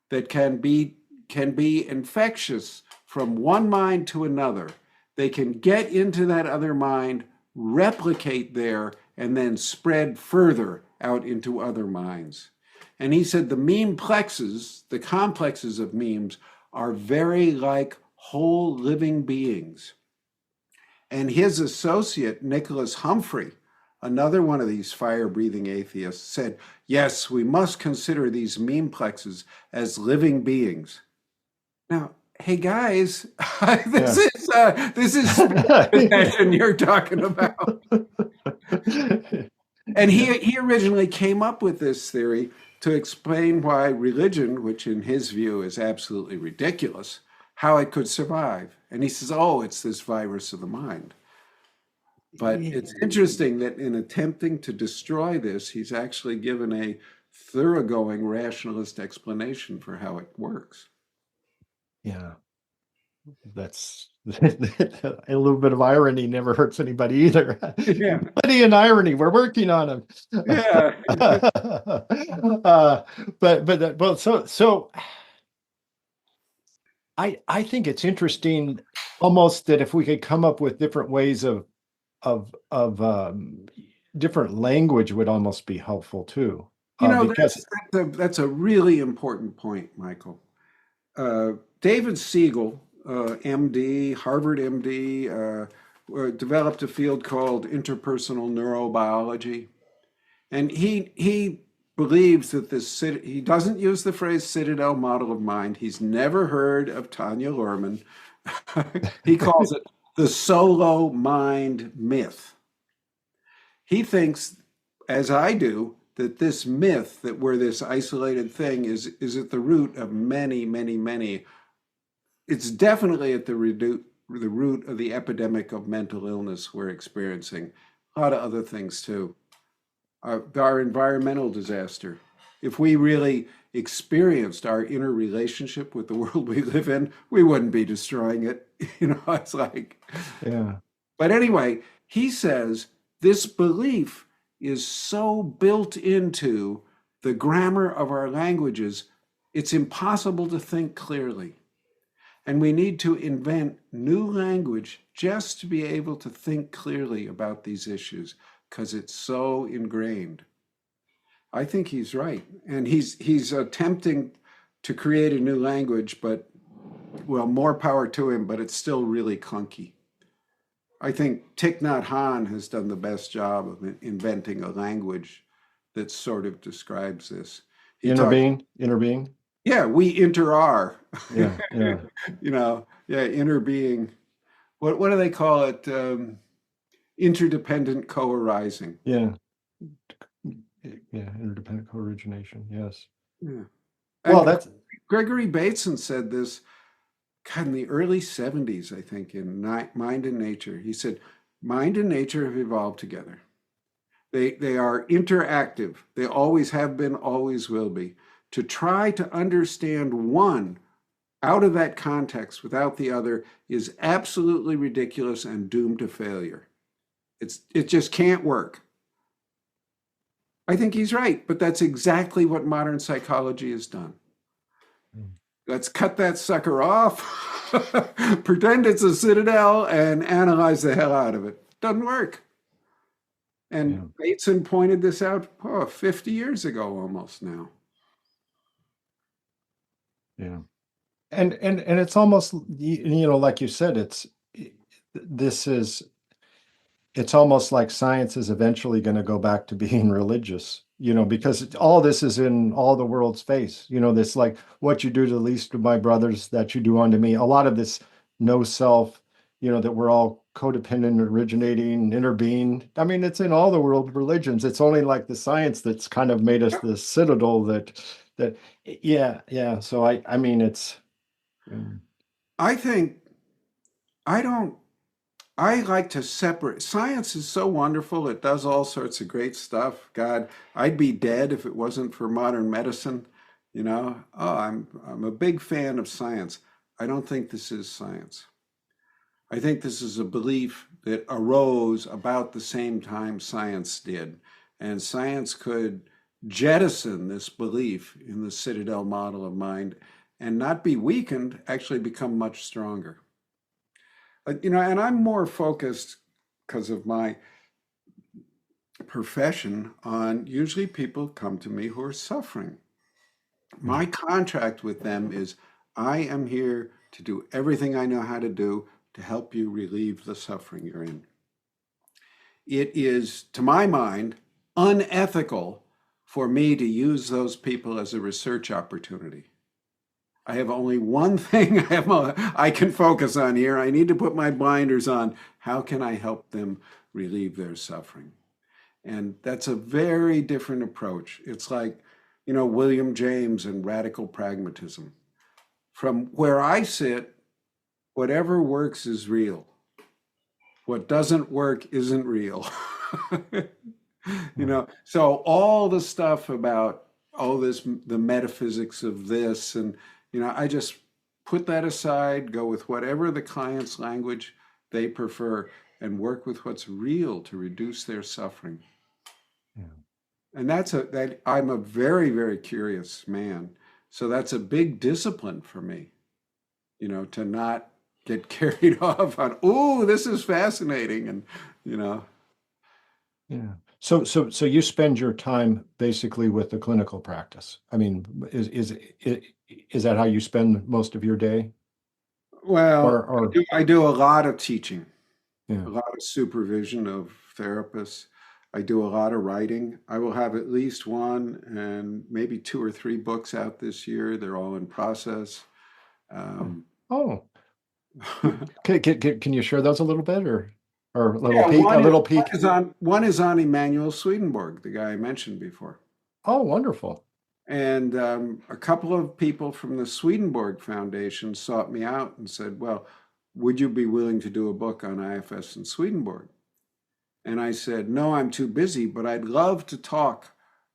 C: that can be infectious from one mind to another. They can get into that other mind, replicate there, and then spread further out into other minds. And he said the meme plexes, the complexes of memes, are very like whole living beings. And his associate, Nicholas Humphrey, another one of these fire-breathing atheists, said, yes, we must consider these meme plexes as living beings. Now, hey guys, this is possession you're talking about. And he originally came up with this theory to explain why religion, which in his view is absolutely ridiculous, how it could survive. And he says, oh, it's this virus of the mind. But it's interesting that in attempting to destroy this, he's actually given a thoroughgoing rationalist explanation for how it works.
B: Yeah. That's a little bit of irony never hurts anybody either.
C: Yeah.
B: Plenty and irony. We're working on them.
C: Yeah.
B: But so I think it's interesting almost that if we could come up with different ways of different language would almost be helpful too.
C: Because that's a really important point, Michael. David Siegel, MD, Harvard MD, developed a field called interpersonal neurobiology. And he believes that he doesn't use the phrase citadel model of mind. He's never heard of Tanya Luhrmann. He calls it the solo mind myth. He thinks, as I do, that this myth that we're this isolated thing is at the root of many, many, many. It's definitely at the root of the epidemic of mental illness we're experiencing. A lot of other things too. Our environmental disaster. If we really experienced our inner relationship with the world we live in, we wouldn't be destroying it. It's like,
B: yeah.
C: But anyway, he says this belief is so built into the grammar of our languages, it's impossible to think clearly. And we need to invent new language just to be able to think clearly about these issues, because it's so ingrained. I think he's right. And he's attempting to create a new language, but, well, more power to him, but it's still really clunky. I think Thich Nhat Hanh has done the best job of inventing a language that sort of describes this.
B: Interbeing?
C: Yeah, we inter-are.
B: Yeah.
C: Inner being. What do they call it? Interdependent co-arising.
B: Yeah, interdependent co-origination, yes.
C: Yeah.
B: Well, that's...
C: Gregory Bateson said this, God, in the early 70s, I think, in Mind and Nature. He said, mind and nature have evolved together. They are interactive. They always have been, always will be. To try to understand one out of that context without the other is absolutely ridiculous and doomed to failure. It just can't work. I think he's right, but that's exactly what modern psychology has done. Let's cut that sucker off, pretend it's a citadel, and analyze the hell out of it. Doesn't work. And Bateson pointed this out 50 years ago almost now.
B: Yeah. And it's almost, like you said, it's almost like science is eventually going to go back to being religious, because all this is in all the world's face, this like what you do to the least of my brothers that you do unto me. A lot of this no self, that we're all codependent, originating, interbeing. I mean, it's in all the world religions. It's only like the science that's kind of made us the citadel yeah. So I mean, it's.
C: I like to separate. Science is so wonderful. It does all sorts of great stuff. God, I'd be dead if it wasn't for modern medicine. I'm a big fan of science. I don't think this is science. I think this is a belief that arose about the same time science did. And science could jettison this belief in the citadel model of mind and not be weakened, actually become much stronger. And I'm more focused because of my profession on usually people come to me who are suffering. My contract with them is I am here to do everything I know how to do to help you relieve the suffering you're in. It is, to my mind, unethical for me to use those people as a research opportunity. I have only one thing I can focus on here. I need to put my blinders on. How can I help them relieve their suffering? And that's a very different approach. It's like, William James and radical pragmatism. From where I sit, whatever works is real. What doesn't work isn't real. So all the stuff about, the metaphysics of this, and, I just put that aside, go with whatever the client's language they prefer, and work with what's real to reduce their suffering.
B: Yeah.
C: And I'm a very, very curious man. So that's a big discipline for me, to not get carried off on, this is fascinating. And,
B: Yeah. So you spend your time basically with the clinical practice. I mean, is that how you spend most of your day?
C: well,
B: Or
C: I do a lot of teaching,
B: yeah.
C: a lot of supervision of therapists. I do a lot of writing. I will have at least one and maybe 2 or 3 books out this year. They're all in process.
B: Oh, can you share those a little bit, or a little
C: Yeah,
B: peek, a little peek?
C: one is on Emanuel Swedenborg, the guy I mentioned before.
B: Oh, wonderful.
C: And a couple of people from the Swedenborg Foundation sought me out and said, well, would you be willing to do a book on IFS and Swedenborg? And I said, no, I'm too busy, but I'd love to talk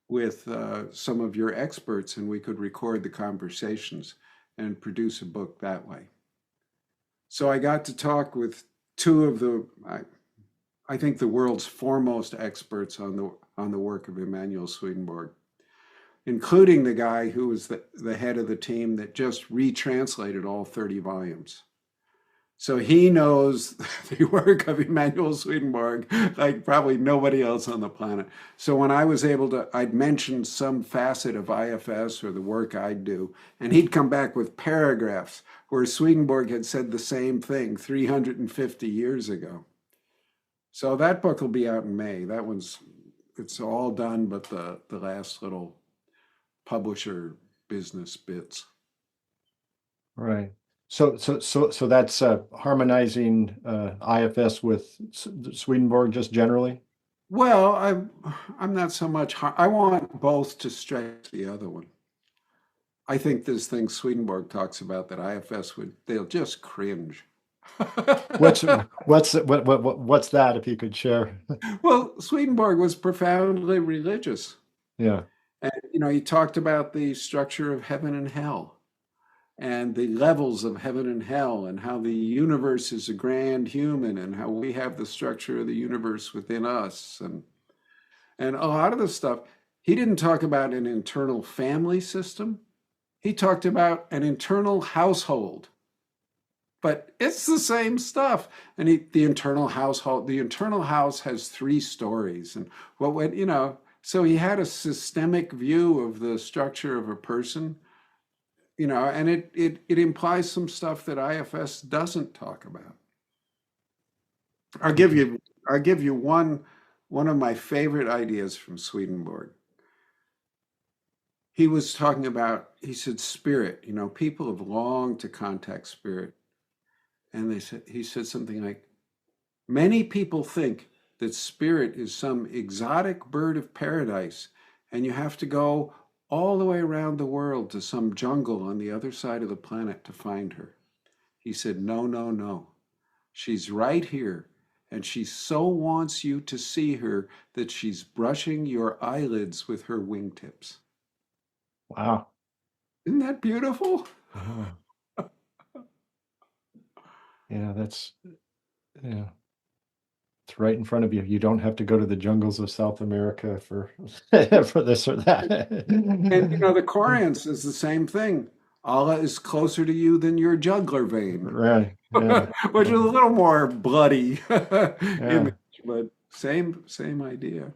C: with some of your experts, and we could record the conversations and produce a book that way. So I got to talk with 2 of I think the world's foremost experts on the work of Emanuel Swedenborg, including the guy who was the head of the team that just retranslated all 30 volumes. So he knows the work of Emanuel Swedenborg like probably nobody else on the planet. So when I was I'd mentioned some facet of IFS or the work I'd do, and he'd come back with paragraphs where Swedenborg had said the same thing 350 years ago. So that book will be out in May. It's all done, but the last little publisher business bits.
B: Right. So that's harmonizing IFS with Swedenborg just generally?
C: Well, I'm not so much. I want both to stretch the other one. I think this thing Swedenborg talks about that IFS they'll just cringe.
B: What's that, if you could share?
C: Well, Swedenborg was profoundly religious.
B: Yeah.
C: And, he talked about the structure of heaven and hell and the levels of heaven and hell and how the universe is a grand human and how we have the structure of the universe within us. And a lot of the stuff, he didn't talk about an internal family system. He talked about an internal household. But it's the same stuff. And the internal house has 3 stories. And so he had a systemic view of the structure of a person, and it implies some stuff that IFS doesn't talk about. I'll give you one of my favorite ideas from Swedenborg. He was talking about, he said, spirit. People have longed to contact spirit. And he said something like, many people think that spirit is some exotic bird of paradise, and you have to go all the way around the world to some jungle on the other side of the planet to find her. He said, no, no, no. She's right here, and she so wants you to see her that she's brushing your eyelids with her wingtips.
B: Wow.
C: Isn't that beautiful?
B: Yeah, it's right in front of you. You don't have to go to the jungles of South America for for this or that.
C: And the Koreans is the same thing. Allah is closer to you than your jugular vein.
B: Right. Yeah.
C: Which is a little more bloody image, but same idea.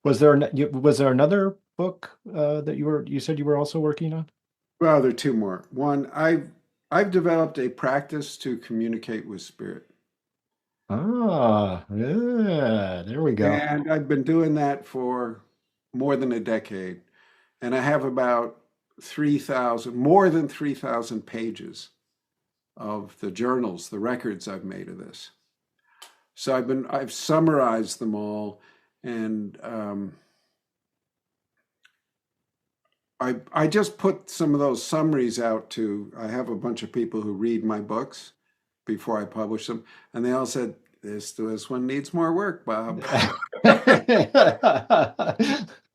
B: Was there another book that you said you were also working on?
C: Well, there are two more. One, I've developed a practice to communicate with spirit.
B: Ah, yeah, there we go.
C: And I've been doing that for more than a decade. And I have about 3,000, more than 3,000 pages of the journals, the records I've made of this. So I've summarized them all, and I just put some of those summaries out to. I have a bunch of people who read my books before I publish them, and they all said this one needs more work, Bob.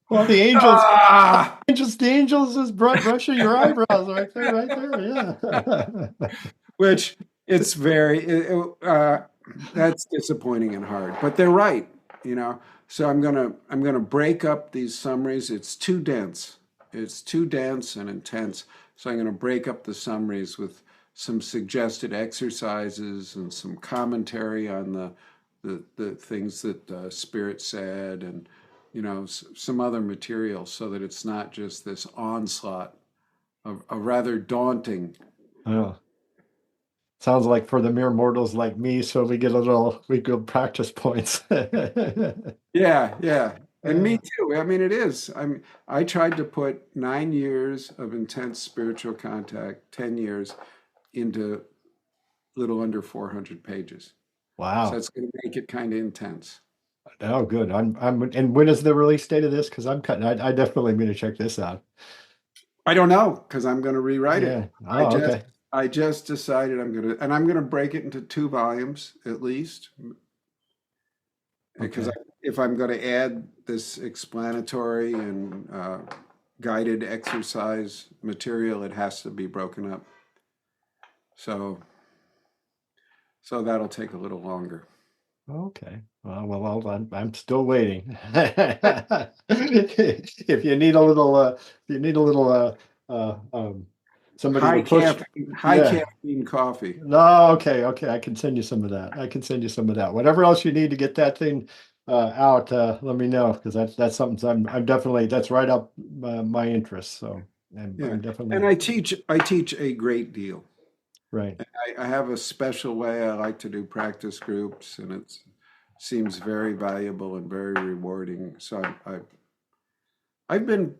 B: Well,
C: Ah!
B: the angels is brushing your eyebrows right there. Yeah.
C: Which it's that's disappointing and hard, but they're right, you know. So I'm gonna break up these summaries. It's too dense and intense. So I'm gonna break up the summaries with some suggested exercises and some commentary on the things that Spirit said, and some other material, so that it's not just this onslaught of a rather daunting.
B: Oh, sounds like for the mere mortals like me, so we get practice points.
C: Yeah, yeah. And me
B: Uh,
C: too. I mean, it is. I tried to put 9 years of intense spiritual contact, 10 years into little under 400 pages. So
B: wow.
C: that's going to make it kind of intense.
B: Oh, good. And when is the release date of this? Because I'm cutting. I definitely am going to check this out.
C: I don't know because I'm going to rewrite it.
B: Yeah.
C: I
B: Oh,
C: just
B: okay.
C: I just decided I'm gonna break it into two volumes at least, because
B: Okay.
C: if I'm going to add this explanatory and guided exercise material, it has to be broken up. So so that'll take a little longer.
B: Okay. I'm still waiting. If you need a little, uh, somebody to push.
C: High
B: Yeah.
C: caffeine coffee.
B: No, okay. I can send you some of that. I can send you some of that. Whatever else you need to get that thing out, let me know, because that's something I'm definitely that's right up my interest. So
C: Yeah.
B: I'm
C: And
B: definitely
C: I teach a great deal.
B: right.
C: I have a special way I like to do practice groups, and it seems very valuable and very rewarding. So I've been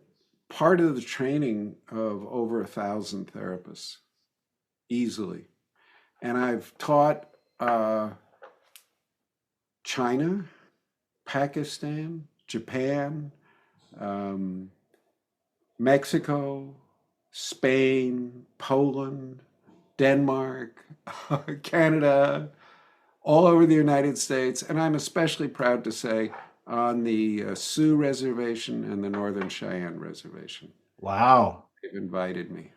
C: part of the training of over 1,000 therapists easily. And I've taught China, Pakistan, Japan, um, Mexico, Spain, Poland, Denmark, Canada, all over the United States. And I'm especially proud to say on the Sioux reservation and the Northern Cheyenne reservation.
B: Wow.
C: They've invited me.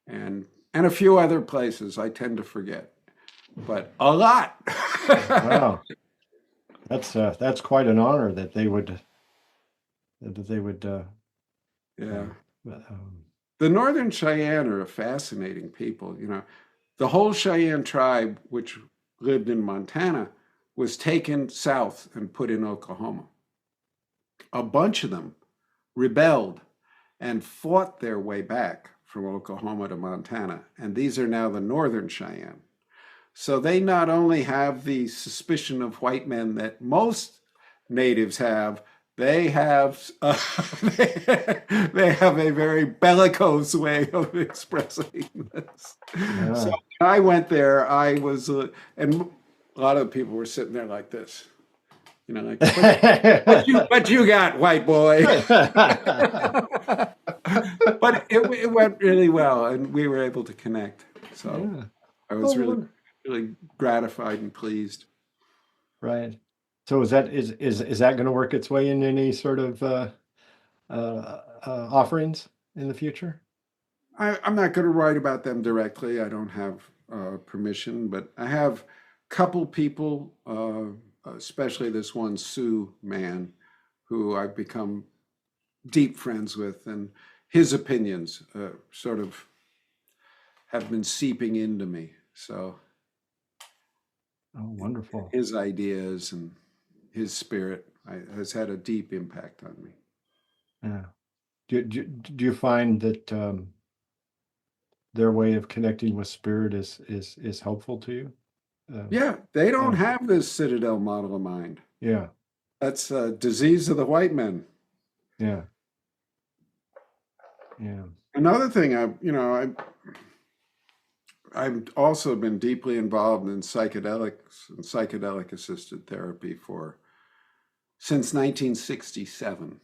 C: And a few other places I tend to forget, but a lot.
B: Wow. That's quite an honor that they would
C: Yeah.
B: um, um,
C: The Northern Cheyenne are a fascinating people. The whole Cheyenne tribe, which lived in Montana, was taken south and put in Oklahoma. A bunch of them rebelled and fought their way back from Oklahoma to Montana. And these are now the Northern Cheyenne. So they not only have the suspicion of white men that most natives have, they have they have a very bellicose way of expressing this. So
B: yeah.
C: when I went there, I was, and a lot of people were sitting there like this, like what you got, white boy. But it went really well, and we were able to connect. So
B: Yeah.
C: I was
B: Oh,
C: really really gratified and pleased.
B: right. So is that going to work its way in any sort of offerings in the future?
C: I'm not going to write about them directly. I don't have permission, but I have a couple people, especially this one Sioux man, who I've become deep friends with, and his opinions sort of have been seeping into me. So
B: Oh, wonderful.
C: his ideas and his spirit. has had a deep impact on me.
B: Yeah. Do you find that their way of connecting with spirit is helpful to you?
C: Yeah, they don't
B: Yeah.
C: have this citadel model of mind.
B: Yeah.
C: That's a disease of the white men.
B: Yeah. Yeah.
C: Another thing, I've also been deeply involved in psychedelics and psychedelic assisted therapy since 1967.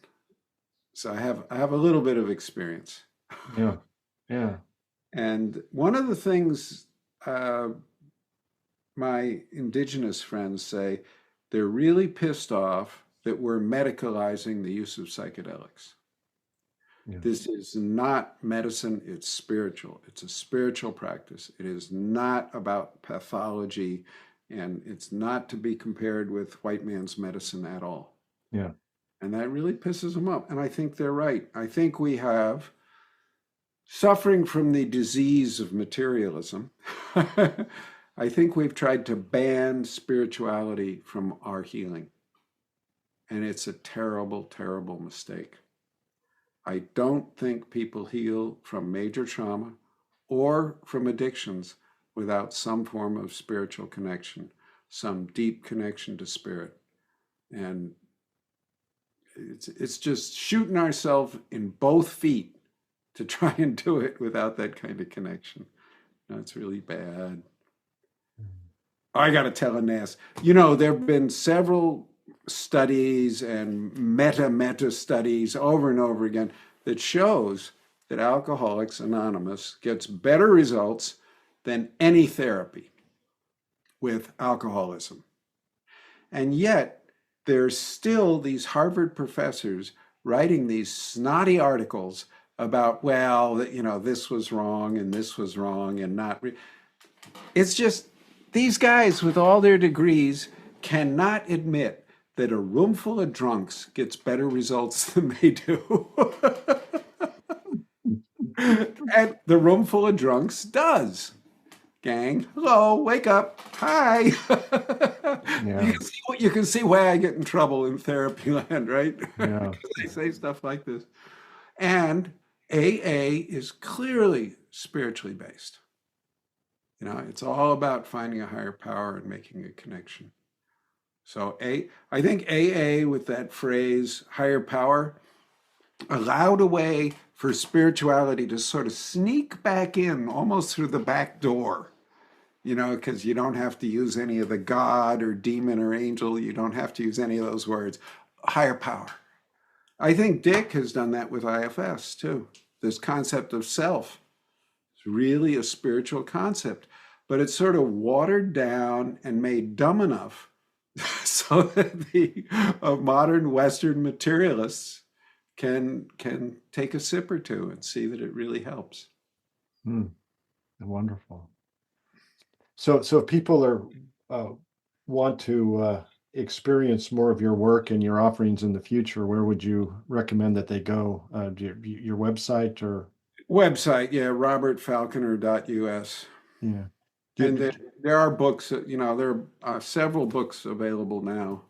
C: So I have a little bit of experience.
B: Yeah. Yeah.
C: And one of the things uh, my indigenous friends say, they're really pissed off that we're medicalizing the use of psychedelics.
B: Yeah.
C: This is not medicine, it's spiritual. It's a spiritual practice. It is not about pathology, and it's not to be compared with white man's medicine at all.
B: Yeah.
C: And that really pisses them up. And I think they're right. I think we have, suffering from the disease of materialism, I think we've tried to ban spirituality from our healing. And it's a terrible, terrible mistake. I don't think people heal from major trauma or from addictions without some form of spiritual connection, some deep connection to spirit. And it's just shooting ourselves in both feet to try and do it without that kind of connection. That's really bad. I got to tell Ines, there have been several studies and meta studies over and over again that shows that Alcoholics Anonymous gets better results than any therapy with alcoholism. And yet there's still these Harvard professors writing these snotty articles about, well, this was wrong and this was wrong and not. It's just, these guys with all their degrees cannot admit that a room full of drunks gets better results than they do. And the room full of drunks does. Gang, hello, wake up, hi.
B: Yeah.
C: You can see why I get in trouble in therapy land, right?
B: Yeah.
C: I say stuff like this. And AA is clearly spiritually based. It's all about finding a higher power and making a connection. So I think AA, with that phrase, higher power, allowed a way for spirituality to sort of sneak back in almost through the back door, because you don't have to use any of the God or demon or angel. You don't have to use any of those words. Higher power. I think Dick has done that with IFS too. This concept of self is really a spiritual concept, but it's sort of watered down and made dumb enough so that the modern Western materialists can take a sip or two and see that it really helps.
B: Wonderful. So if people want to experience more of your work and your offerings in the future, where would you recommend that they go? Your website or?
C: Website, yeah, robertfalconer.us.
B: Yeah.
C: And there are books, there are several books available now.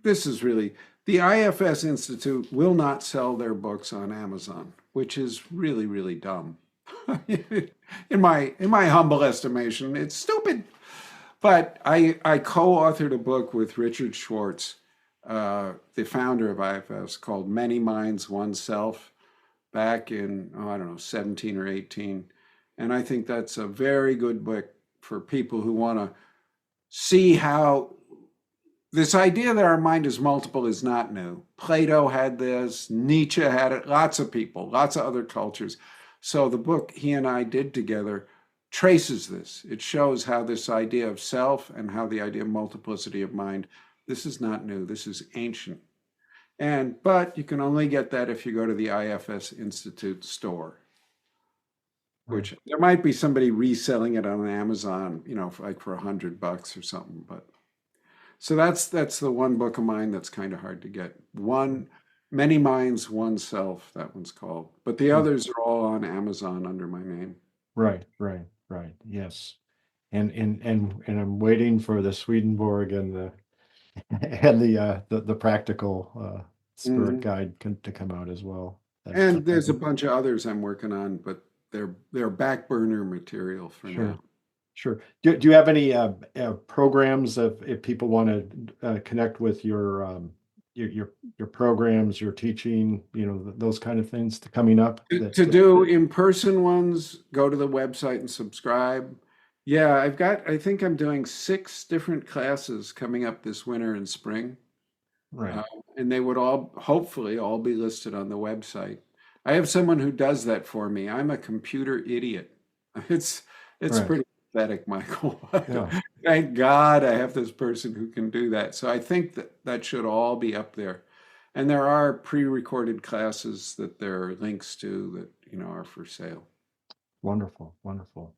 C: This is really, the IFS Institute will not sell their books on Amazon, which is really, really dumb. In my humble estimation, it's stupid. But I co-authored a book with Richard Schwartz, the founder of IFS, called Many Minds, One Self, back in, 17 or 18. And I think that's a very good book for people who want to see how this idea that our mind is multiple is not new. Plato had this, Nietzsche had it, lots of people, lots of other cultures. So the book he and I did together traces this. It shows how this idea of self and how the idea of multiplicity of mind, this is not new, this is ancient. But you can only get that if you go to the IFS Institute store, which there might be somebody reselling it on Amazon, for $100 or something. But so that's the one book of mine that's kind of hard to get. Many Minds, One Self, that one's called. But the others are all on Amazon under my name.
B: Right. Yes. and I'm waiting for the Swedenborg and the practical spirit
C: Mhm.
B: guide to come out as well.
C: And there's a bunch of others I'm working on, but they're back burner material for
B: Sure.
C: now.
B: Sure. Do you have any programs if people want to connect with your programs, your teaching, those kind of things coming up?
C: To do in-person ones, go to the website and subscribe. Yeah, I think I'm doing 6 different classes coming up this winter and spring.
B: Right.
C: And they would all hopefully all be listed on the website. I have someone who does that for me. I'm a computer idiot. It's
B: Right.
C: pretty pathetic, Michael.
B: Yeah.
C: Thank God I have this person who can do that. So I think that should all be up there. And there are pre-recorded classes that there are links to that, are for sale.
B: Wonderful. Wonderful.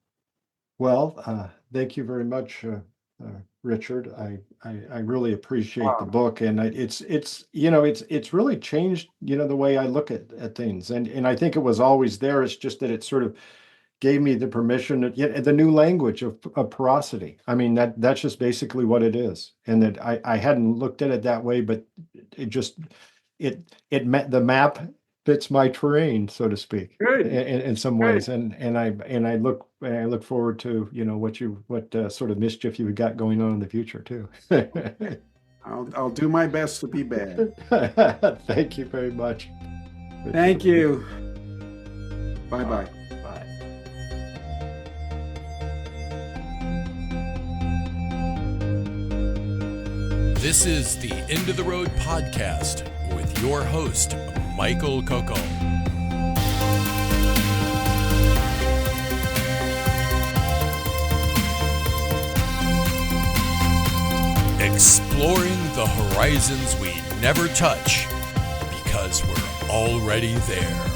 B: Well, thank you very much, Richard. I really appreciate the book, and it's really changed the way I look at things, and I think it was always there. It's just that it sort of gave me the permission, the new language of porosity. I mean, that's just basically what it is, and that I hadn't looked at it that way, but it just it met the map fits my terrain, so to speak,
C: Good.
B: in some ways, and I look forward to what sort of mischief you've got going on in the future too.
C: I'll do my best to be bad.
B: Thank you very much.
C: Thank you. Bye-bye.
B: Bye.
A: This is the End of the Road podcast with your host, Michael Coco. Exploring the horizons we never touch because we're already there.